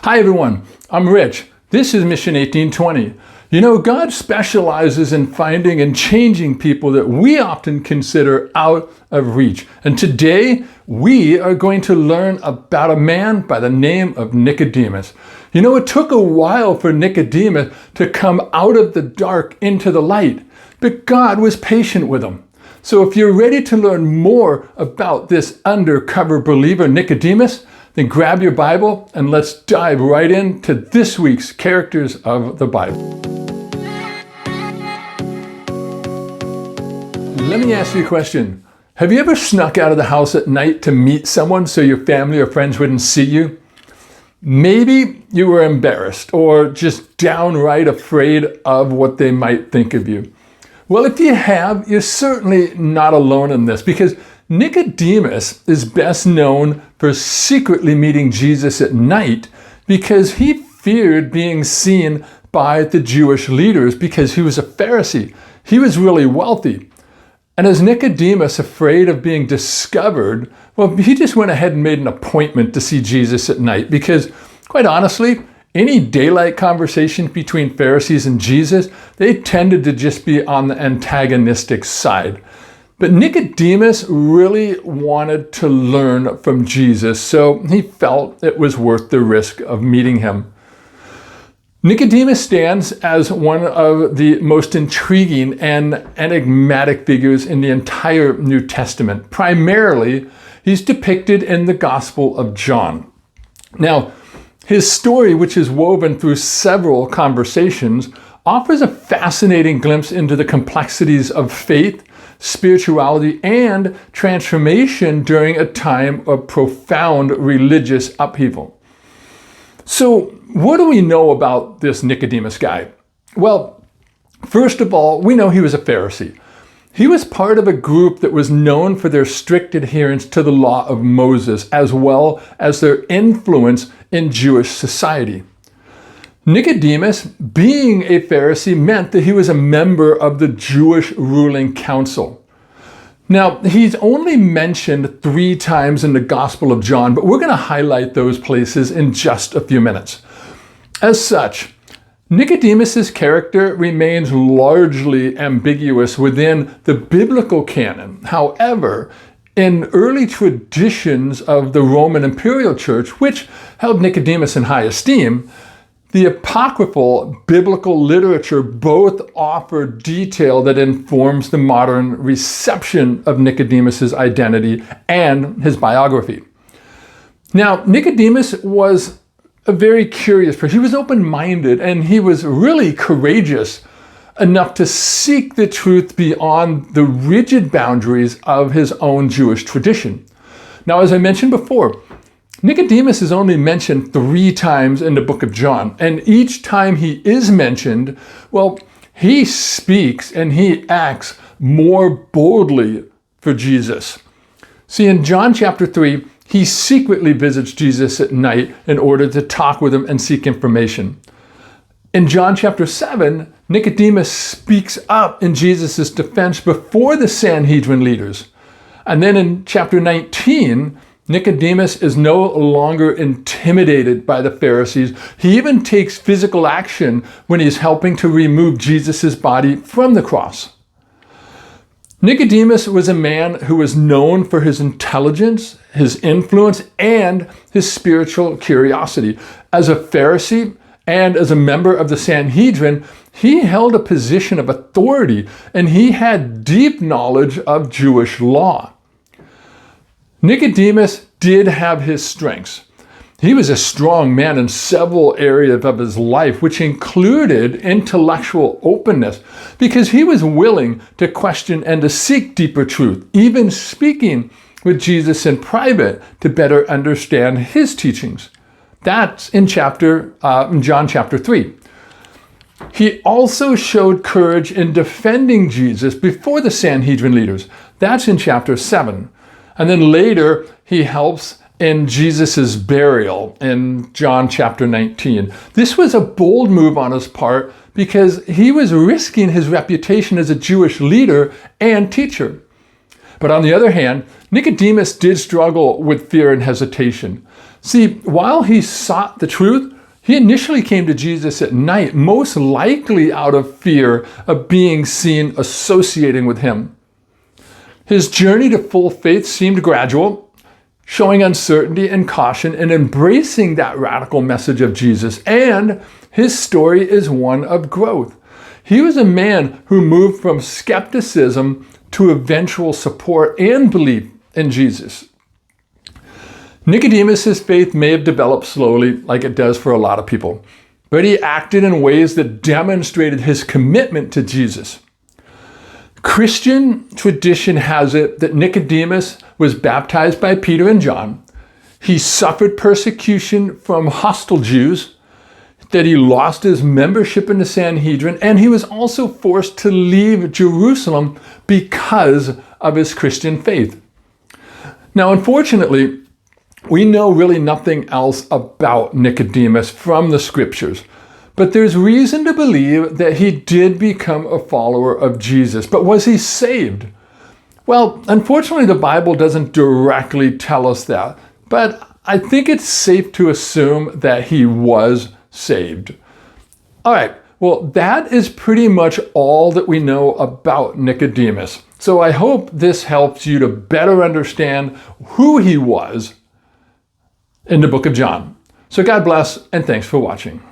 Hi everyone, I'm Rich. This is Mission 1820. You know, God specializes in finding and changing people that we often consider out of reach. And today we are going to learn about a man by the name of Nicodemus. You know, it took a while for Nicodemus to come out of the dark into the light, but God was patient with him. So if you're ready to learn more about this undercover believer, Nicodemus, then grab your Bible and let's dive right into this week's characters of the Bible. Let me ask you a question. Have you ever snuck out of the house at night to meet someone so your family or friends wouldn't see you? Maybe you were embarrassed or just downright afraid of what they might think of you. Well, if you have, you're certainly not alone in this, because Nicodemus is best known for secretly meeting Jesus at night because he feared being seen by the Jewish leaders because he was a Pharisee. He was really wealthy. And as Nicodemus, afraid of being discovered, well, he just went ahead and made an appointment to see Jesus at night because, quite honestly, any daylight conversation between Pharisees and Jesus, they tended to just be on the antagonistic side. But Nicodemus really wanted to learn from Jesus, so he felt it was worth the risk of meeting him. Nicodemus stands as one of the most intriguing and enigmatic figures in the entire New Testament. Primarily, he's depicted in the Gospel of John. Now, his story, which is woven through several conversations, offers a fascinating glimpse into the complexities of faith, spirituality, and transformation during a time of profound religious upheaval. So, what do we know about this Nicodemus guy? Well, first of all, we know he was a Pharisee. He was part of a group that was known for their strict adherence to the law of Moses, as well as their influence in Jewish society. Nicodemus, being a Pharisee, meant that he was a member of the Jewish ruling council. Now, he's only mentioned 3 times in the Gospel of John, but we're going to highlight those places in just a few minutes. As such, Nicodemus's character remains largely ambiguous within the biblical canon. However, in early traditions of the Roman Imperial Church, which held Nicodemus in high esteem, the apocryphal biblical literature both offer detail that informs the modern reception of Nicodemus's identity and his biography. Now, Nicodemus was a very curious person. He was open-minded and he was really courageous enough to seek the truth beyond the rigid boundaries of his own Jewish tradition. Now, as I mentioned before, Nicodemus is only mentioned 3 times in the book of John, and each time he is mentioned, well, he speaks and he acts more boldly for Jesus. See, in John chapter 3, he secretly visits Jesus at night in order to talk with him and seek information. In John chapter 7, Nicodemus speaks up in Jesus' defense before the Sanhedrin leaders. And then in chapter 19, Nicodemus is no longer intimidated by the Pharisees. He even takes physical action when he's helping to remove Jesus' body from the cross. Nicodemus was a man who was known for his intelligence, his influence, and his spiritual curiosity. As a Pharisee and as a member of the Sanhedrin, he held a position of authority and he had deep knowledge of Jewish law. Nicodemus did have his strengths. He was a strong man in several areas of his life, which included intellectual openness, because he was willing to question and to seek deeper truth, even speaking with Jesus in private to better understand his teachings. That's in John chapter 3. He also showed courage in defending Jesus before the Sanhedrin leaders. That's in chapter 7. And then later, he helps in Jesus' burial in John chapter 19. This was a bold move on his part because he was risking his reputation as a Jewish leader and teacher. But on the other hand, Nicodemus did struggle with fear and hesitation. See, while he sought the truth, he initially came to Jesus at night, most likely out of fear of being seen associating with him. His journey to full faith seemed gradual, showing uncertainty and caution in embracing that radical message of Jesus. And his story is one of growth. He was a man who moved from skepticism to eventual support and belief in Jesus. Nicodemus' faith may have developed slowly, like it does for a lot of people, but he acted in ways that demonstrated his commitment to Jesus. Christian tradition has it that Nicodemus was baptized by Peter and John. He suffered persecution from hostile Jews, that he lost his membership in the Sanhedrin, and he was also forced to leave Jerusalem because of his Christian faith. Now, unfortunately, we know really nothing else about Nicodemus from the scriptures, but there's reason to believe that he did become a follower of Jesus. But was he saved? Well, unfortunately, the Bible doesn't directly tell us that, but I think it's safe to assume that he was saved. All right, well, that is pretty much all that we know about Nicodemus. So I hope this helps you to better understand who he was in the book of John. So God bless, and thanks for watching.